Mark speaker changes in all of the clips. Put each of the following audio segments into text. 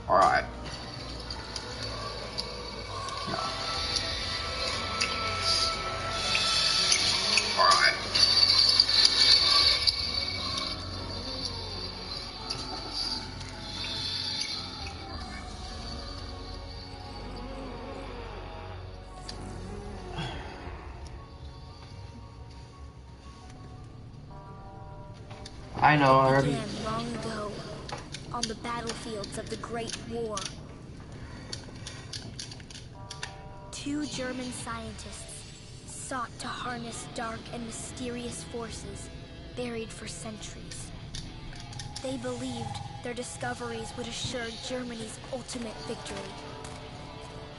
Speaker 1: Alright. No. Alright. I know already.
Speaker 2: Began long ago, on the battlefields of the Great War. Two German scientists sought to harness dark and mysterious forces buried for centuries. They believed their discoveries would assure Germany's ultimate victory.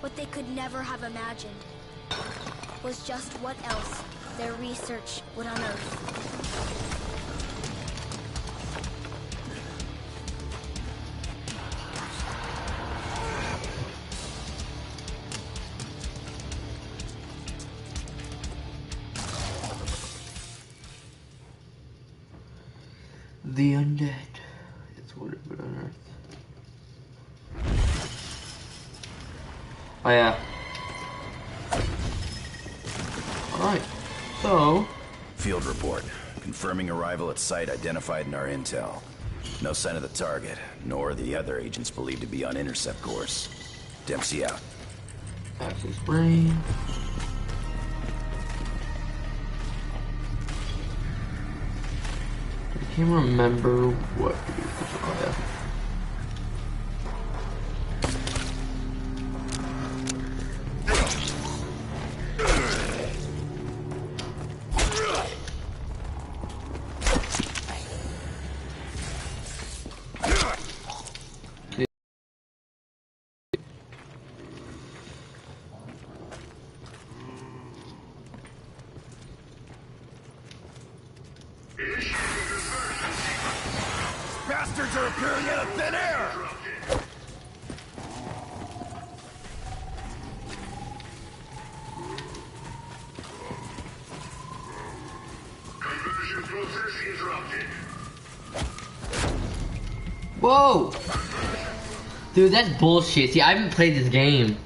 Speaker 2: What they could never have imagined was just what else their research would unearth.
Speaker 1: The undead. It's what it would unearth. Oh yeah. Alright. So
Speaker 3: Field report. Confirming arrival at site identified in our intel. No sign of the target, nor the other agents believed to be on intercept course. Dempsey out.
Speaker 1: access brain. I can't remember what. Oh, yeah.
Speaker 3: Bastards are appearing out of thin air!
Speaker 4: Conversion process interrupted.
Speaker 1: Whoa! Dude, that's bullshit. See, I haven't played this game.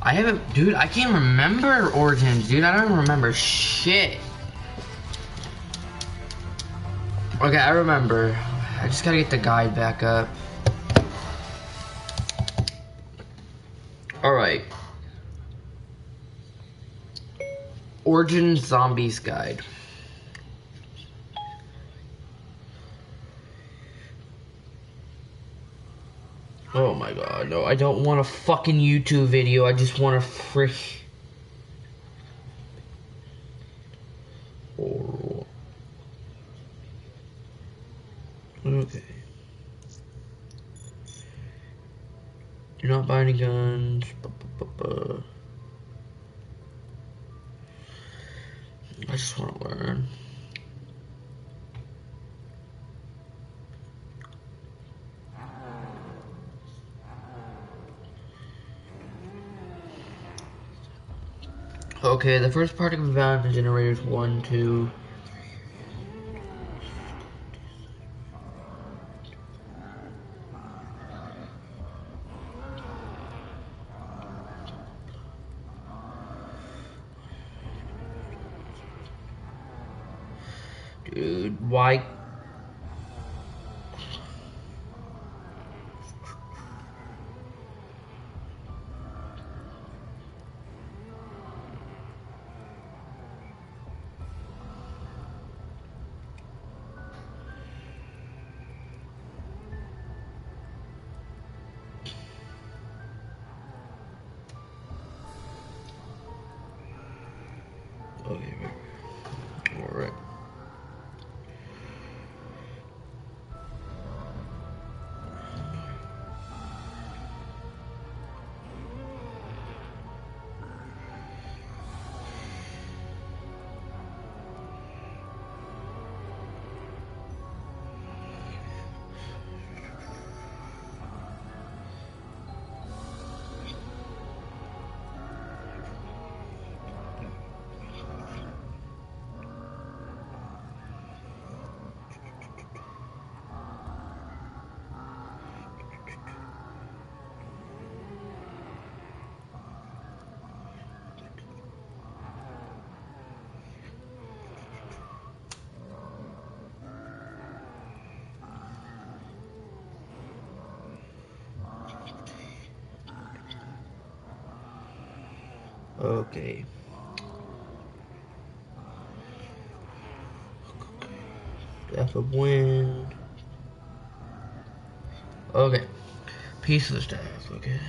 Speaker 1: I haven't, dude, I can't remember Origins, dude. I don't remember shit. Okay, I remember. I just gotta get the guide back up. Alright. Origins Zombies Guide. Oh my god, no, I don't want a fucking YouTube video, I just want a frick. Oh. Okay. You're not buying any guns. I just want to learn. Okay, the first particle found in generators 1, 2. Dude, why? Okay, alright. Okay. Death of Wind. Okay. Piece of the staff, okay.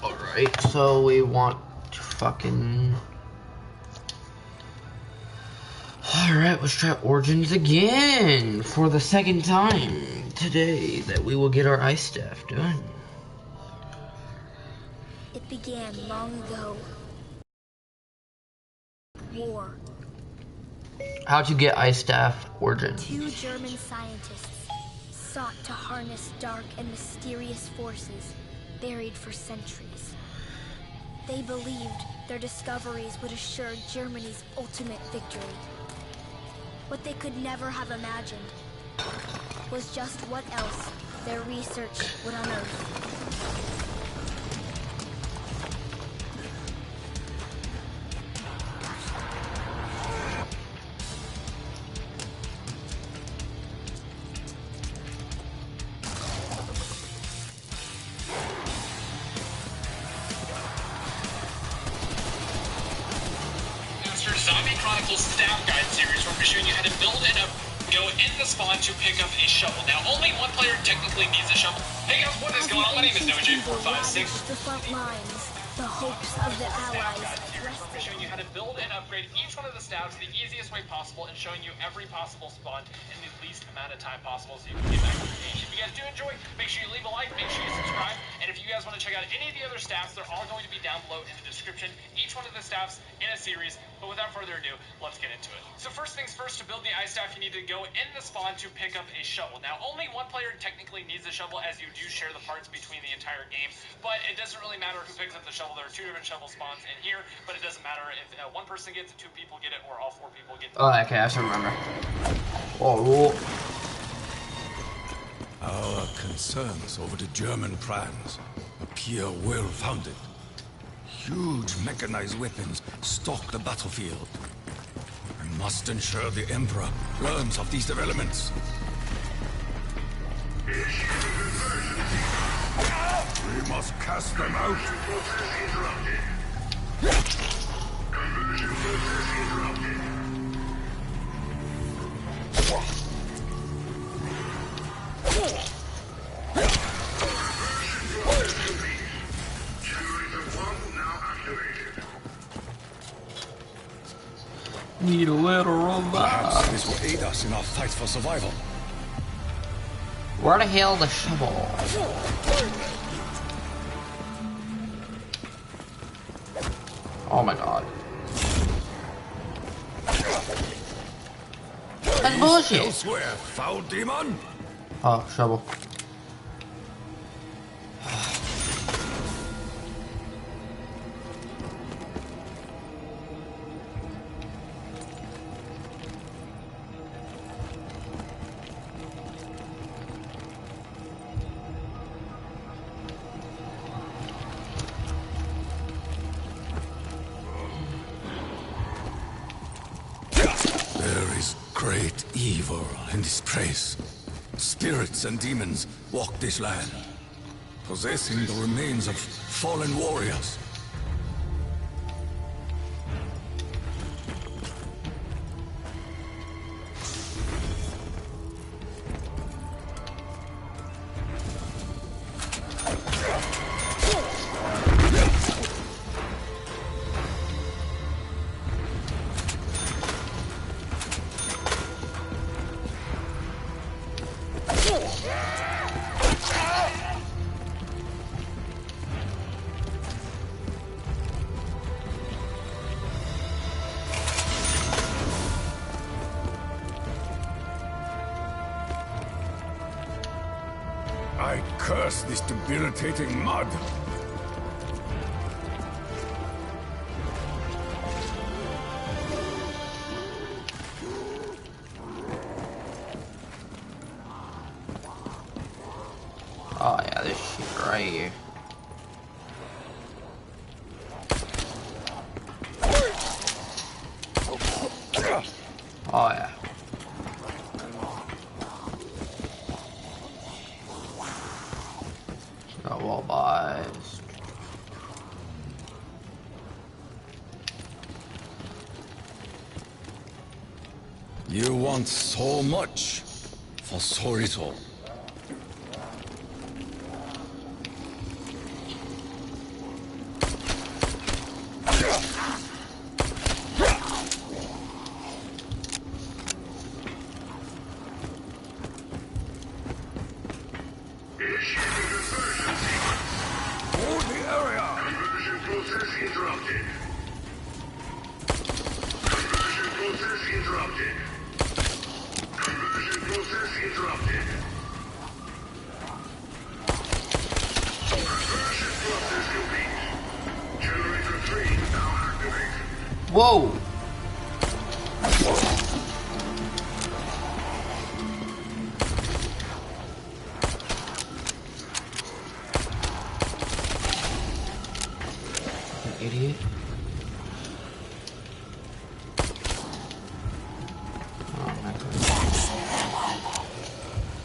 Speaker 1: Alright, so we want to fucking... Alright, let's try Origins again for the second time today that we will get our ice staff done.
Speaker 2: It began long ago. War.
Speaker 1: How'd you get ice staff Origins?
Speaker 2: 2 German scientists sought to harness dark and mysterious forces buried for centuries. They believed their discoveries would assure Germany's ultimate victory. What they could never have imagined was just what else their research would unearth.
Speaker 4: Staff Guide series where we're showing you how to build and go in the spawn to pick up a shovel. Now, only one player technically needs a shovel. Hey guys, what is going on? My name is NoJ456.
Speaker 2: The front lines, the hopes of the Allies.
Speaker 4: We're showing you how to build and upgrade each one of the staffs the easiest way possible and showing you every possible spawn in the least amount of time possible so you can get back to the game. If you guys do enjoy, make sure you leave a like, make sure you subscribe, and if you guys want to check out any of the other staffs, they're all going to be down below in the description. Each one of the staffs in a series, but without further ado, let's get into it. So first things first, to build the ice staff, you need to go in the spawn to pick up a shovel. Now, only one player technically needs a shovel, as you do share the parts between the entire game, but it doesn't really matter who picks up the shovel. There are 2 different shovel spawns in here, but it doesn't matter if one person gets it, 2 people get it, or all 4 people get it.
Speaker 1: Oh, okay, I should remember. Oh.
Speaker 5: Our concerns over the German plans appear well-founded. Huge mechanized weapons stalk the battlefield. We must ensure the Emperor learns of these developments. We must cast them out.
Speaker 1: Need a little robot.
Speaker 5: Perhaps this will aid us in our fight for survival.
Speaker 1: Where the hell the shovel? Oh my god. That's bullshit.
Speaker 5: Elsewhere, foul demon.
Speaker 1: Oh, shovel.
Speaker 5: There is great evil in this place. Spirits and demons walk this land, possessing the remains of fallen warriors. I curse this debilitating mud.
Speaker 1: Oh yeah, this shit right here. Oh yeah. Got wall buys.
Speaker 5: You want so much for so little.
Speaker 1: Whoa! An idiot.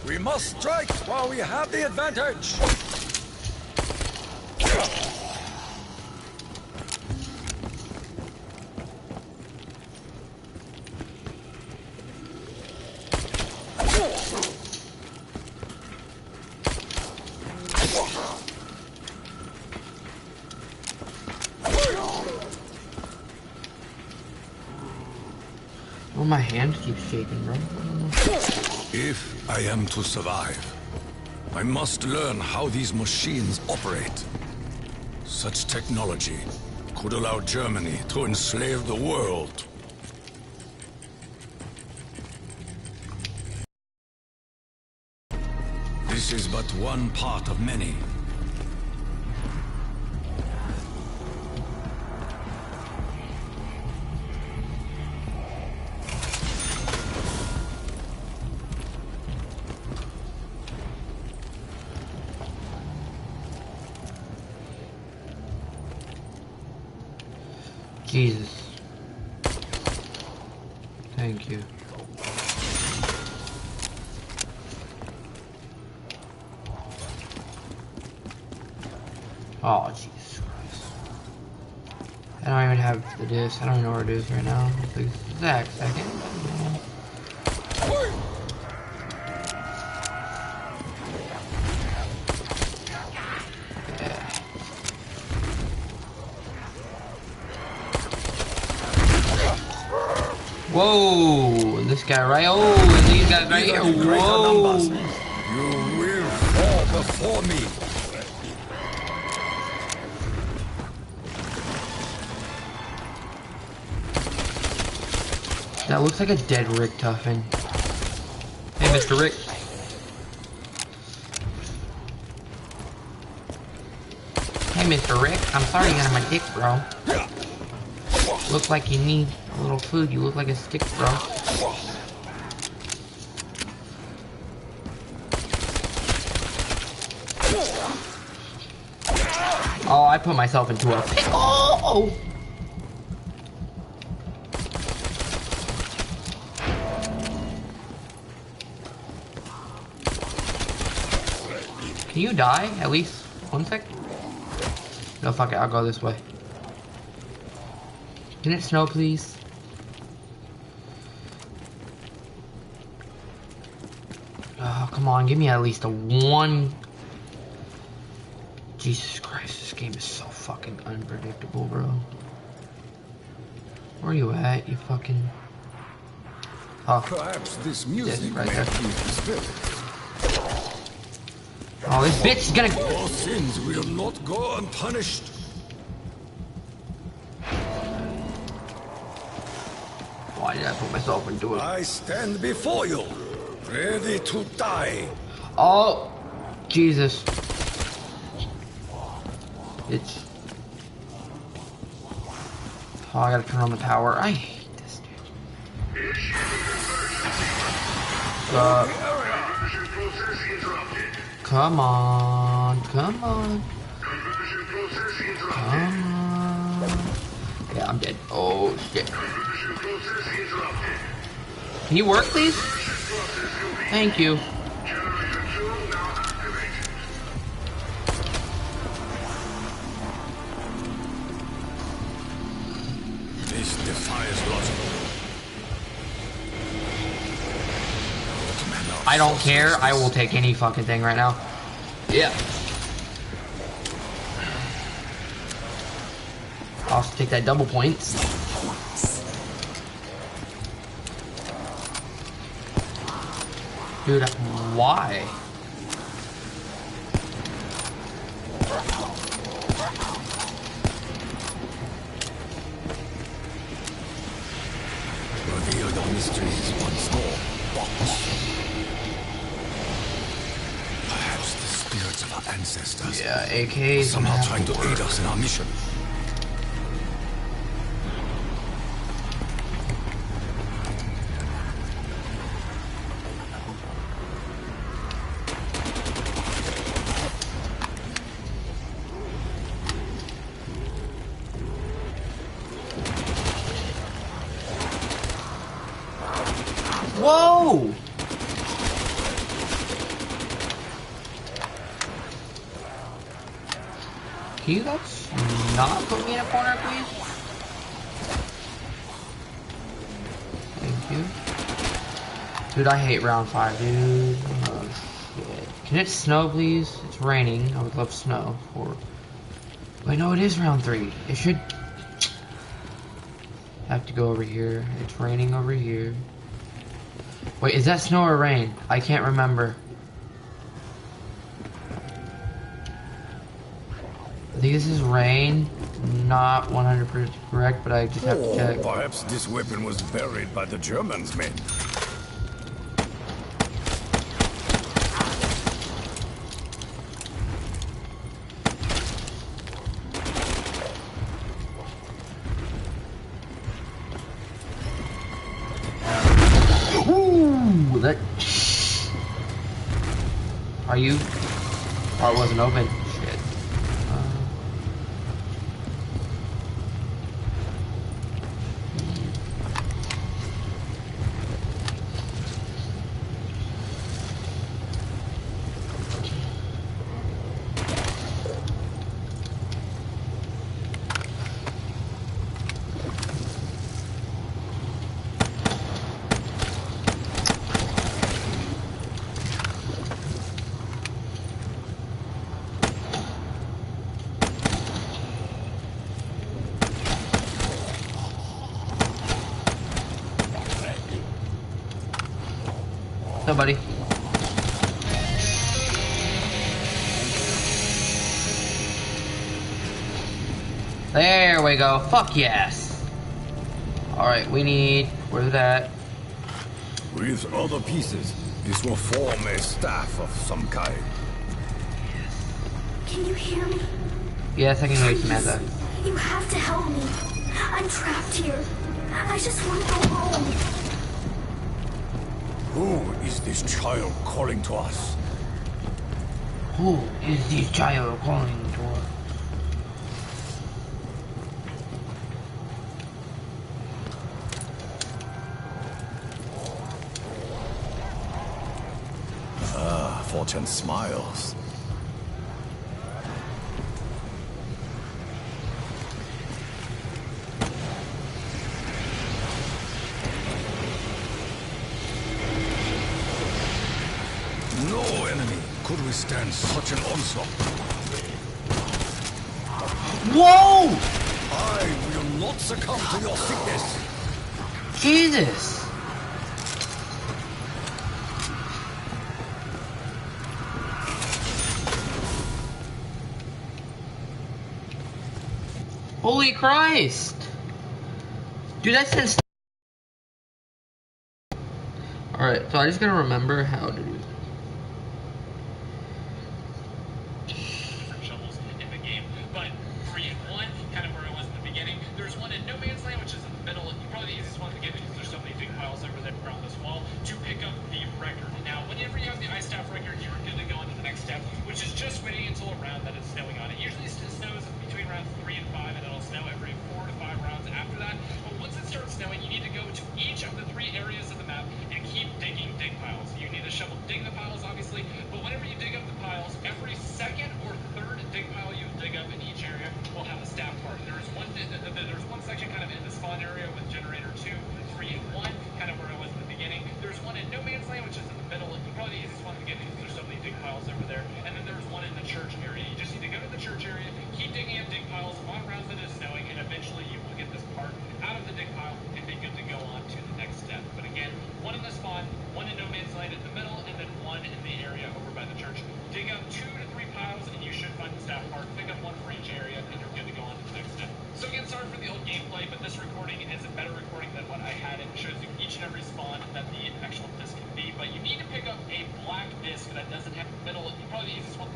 Speaker 5: We must strike while we have the advantage.
Speaker 1: Oh, my hand keeps shaking, bro.
Speaker 5: If I am to survive, I must learn how these machines operate. Such technology could allow Germany to enslave the world. This is but one part of many.
Speaker 1: Jesus. Thank you. Oh, Jesus Christ. I don't even have the disc. I don't even know where it is right now. It's like exact second. Yeah. Whoa, this guy right. Oh, and these guys right here. Whoa.
Speaker 5: You will fall before me.
Speaker 1: That looks like a dead Rick Tuffin. Hey, Mr. Rick. Hey, Mr. Rick. I'm sorry you got on my dick, bro. Look like you need a little food. You look like a stick, bro. Oh, I put myself into a pickle. Can you die at least 1 sec? No, fuck it. I'll go this way. Can it snow, please? Oh, come on. Give me at least a 1. Jesus Christ. This game is so fucking unpredictable, bro. Where are you at, you fucking... Oh.
Speaker 5: Perhaps this music
Speaker 1: right
Speaker 5: may
Speaker 1: there.
Speaker 5: keep the spirit.
Speaker 1: Oh, this bitch is gonna...
Speaker 5: Your sins will not go unpunished.
Speaker 1: Why did I put myself into it?
Speaker 5: I stand before you, ready to die.
Speaker 1: Oh, Jesus. Bitch. Oh, I gotta turn on the power. I hate this dude. Come on, come on. Come on. Yeah, I'm dead. Oh, shit. Can you work, please? Thank you.
Speaker 5: This defies logic.
Speaker 1: I don't care. I will take any fucking thing right now. Yeah. I'll also take that double points. Dude, why?
Speaker 5: Reveal the mysteries once more. Watch. Perhaps the spirits of our ancestors.
Speaker 1: Yeah, AKs
Speaker 5: Somehow trying to aid us in our mission.
Speaker 1: Whoa! Can you guys not put me in a corner, please? Thank you. Dude, I hate round 5, dude. Oh, shit. Can it snow, please? It's raining. I would love snow for... Wait, no, it is round 3. It should... have to go over here. It's raining over here. Wait, is that snow or rain? I can't remember. I think this is rain. Not 100% correct, but I just have to check.
Speaker 5: Perhaps this weapon was buried by the Germans, men.
Speaker 1: Ooh, that... Are you... Oh, it wasn't open. Shit. No, buddy. There we go. Fuck yes. Alright, we need... Where's that?
Speaker 5: With other pieces, this will form a staff of some kind.
Speaker 2: Can you hear me?
Speaker 1: Yes, I can hear you, Samantha.
Speaker 2: You have to help me. I'm trapped here. I just want to go home.
Speaker 5: Who is this child calling to us?
Speaker 1: Who is this child calling to us?
Speaker 5: Ah, fortune smiles. No enemy could withstand such an onslaught.
Speaker 1: Whoa!
Speaker 5: I will not succumb to your sickness.
Speaker 1: Jesus! Holy Christ! Dude, that's insane. Alright, so I just gotta remember how to do
Speaker 4: shovels in the game, but 3 and 1, kind of where I was in the beginning. There's one in No Man's Land, which is in the middle, probably the easiest one to get because there's so many big piles over there around this wall to pick up the record. Now, whenever you have the ice staff record, obviously, but whenever you dig up the piles, every second or third dig pile you dig up in each area will have a staff part. There's one section kind of in the spawn area with generator 2, 3, and 1, kind of where I was in the beginning. There's one in No Man's Land, which is in the middle. Probably the easiest one to get because there's so many dig piles over there. And then there's one in the church area. You just need to go to the church area, keep digging up dig piles on rounds that is snowing, and eventually you will get this part out of the dig pile and be good to go on to the next step. But again, one in the spawn, one in No Man's Land in the middle, and then one in the area over by the church. Dig up 2 to 3 piles and you should find the staff part. Pick up one for each area and you're good to go on to the next step. So again, sorry for the old gameplay, but this recording is a better recording than what I had. It shows you each and every spawn that the actual disc can be, but you need to pick up a black disc that doesn't have the middle. Probably the easiest one.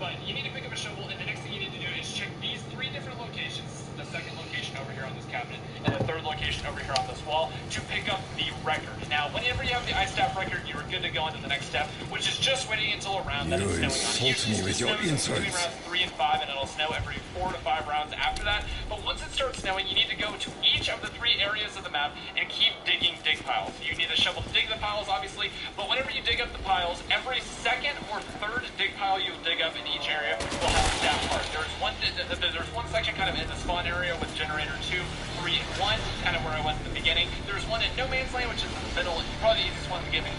Speaker 4: But you need to pick up a shovel, and the next thing you need to do is check these 3 different locations, the second location over here on this cabinet, and the third location over here on this wall, to pick up the record. Now, whenever you have the ice staff record, you are good to go on to the next step, which is just waiting until a round that is snowing on it.
Speaker 5: Insult me with your insults.
Speaker 4: Between rounds 3 and 5, and it'll snow every 4 to 5 rounds after that. But once it starts snowing, you need to go to each of the 3 areas of the map and keep digging dig piles. You need a shovel to dig the piles, obviously, but whenever you dig up the piles, every second or third dig pile you dig up in each area will have a staff part. There's one section kind of in the spawn area with generator 2, 3, and 1, kind of where I was at the beginning. There's one in No Man's Land, which is in the middle. It's probably the easiest one to get me.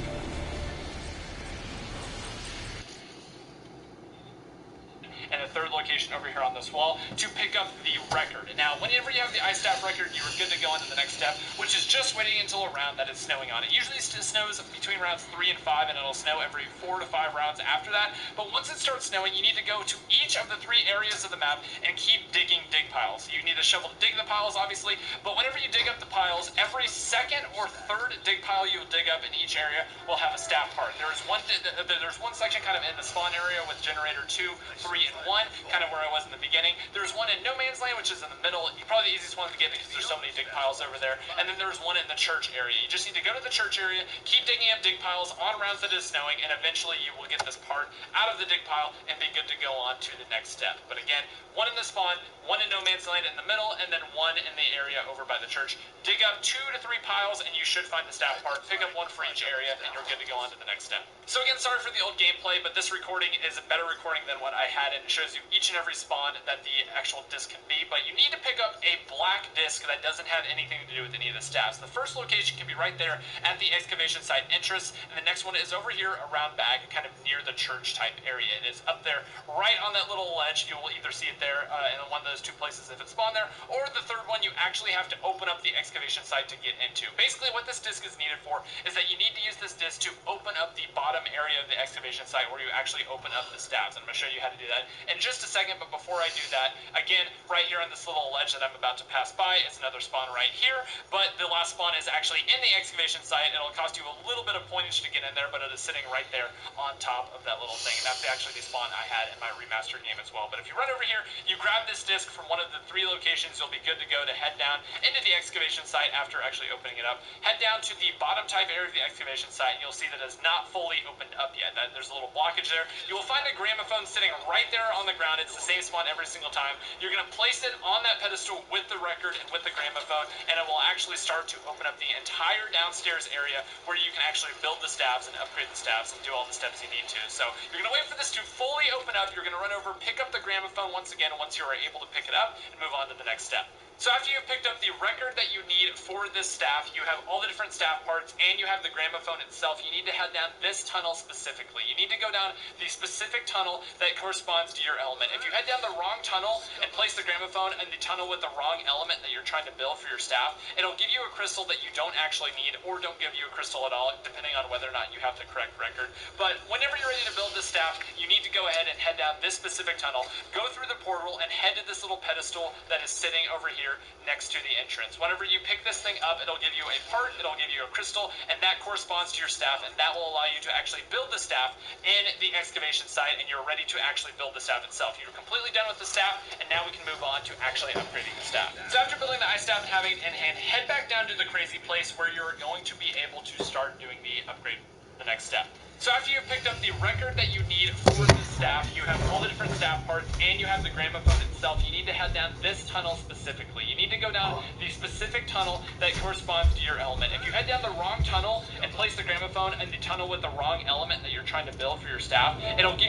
Speaker 4: And the third location over here on this wall to pick up the record. Now, whenever you have the ice staff record, you're good to go on to the next step, which is just waiting until a round that is snowing on it. Usually it snows between rounds 3 and 5, and it'll snow every 4 to 5 rounds after that. But once it starts snowing, you need to go to each of the 3 areas of the map and keep digging dig piles. You need a shovel to dig the piles, obviously, but whenever you dig up the piles, every second or third dig pile you dig up in each area will have a staff part. There's one section kind of in the spawn area with generator 2, 3, and 1, kind of where I was in the beginning. There's one in No Man's Land, which is in the middle. Probably the easiest one to get because there's so many dig piles over there. And then there's one in the church area. You just need to go to the church area, keep digging up dig piles on rounds that is snowing, and eventually you will get this part out of the dig pile and be good to go on to the next step. But again, one in the spawn, one in No Man's Land in the middle, and then one in the area over by the church. Dig up 2 to 3 piles and you should find the staff part. Pick up one for each area and you're good to go on to the next step. So again, sorry for the old gameplay, but this recording is a better recording than what I had, and it shows you each and every spawn that the actual disc can be. But you need to pick up a black disc that doesn't have anything to do with any of the staffs. The first location can be right there at the excavation site entrance, and the next one is over here around back, kind of near the church type area. It is up there right on that little ledge. You will either see it there in one of those 2 places if it's spawned there, or the third one you actually have to open up the excavation site to get into. Basically what this disc is needed for is that you need to use this disc to open up the bottom area of the excavation site where you actually open up the staffs. I'm going to show you how to do that in just a second, but before I do that, again, right here on this little ledge that I'm about to pass by, it's another spawn right here, but the last spawn is actually in the excavation site. It'll cost you a little bit of pointage to get in there, but it is sitting right there on top of that little thing, and that's actually the spawn I had in my remastered game as well. But if you run over here, you grab this disc from one of the 3 locations, you'll be good to go to head down into the excavation site after actually opening it up. Head down to the bottom type area of the excavation site, and you'll see that it's not fully opened up yet. There's a little blockage there. You will find a gramophone sitting right there on the ground. It's the same spawn every single time. You're going to place it on that pedestal with the record and with the gramophone, and it will actually start to open up the entire downstairs area where you can actually build the staffs and upgrade the staffs and do all the steps you need to. So you're going to wait for this to fully open up. You're going to run over, pick up the gramophone once again once you are able to pick it up, and move on to the next step. So after you've picked up the record that you need for this staff, you have all the different staff parts, and you have the gramophone itself, you need to head down this tunnel specifically. You need to go down the specific tunnel that corresponds to your element. If you head down the wrong tunnel and place the gramophone in the tunnel with the wrong element that you're trying to build for your staff, it'll give you a crystal that you don't actually need, or don't give you a crystal at all, depending on whether or not you have the correct record. But whenever you're ready to build this staff, you need to go ahead and head down this specific tunnel, go through the portal, and head to this little pedestal that is sitting over here next to the entrance. Whenever you pick this thing up, it'll give you a part, it'll give you a crystal, and that corresponds to your staff, and that will allow you to actually build the staff in the excavation site, and you're ready to actually build the staff itself. You're completely done with the staff, and now we can move on to actually upgrading the staff. So after building the ice staff and having it in hand, head back down to the crazy place where you're going to be able to start doing the upgrade. the next step. So after you've picked up the record that you need for the staff, you have all the different staff parts, and you have the gramophone itself, you need to head down this tunnel specifically. You need to go down the specific tunnel that corresponds to your element. If you head down the wrong tunnel and place the gramophone in the tunnel with the wrong element that you're trying to build for your staff, it'll give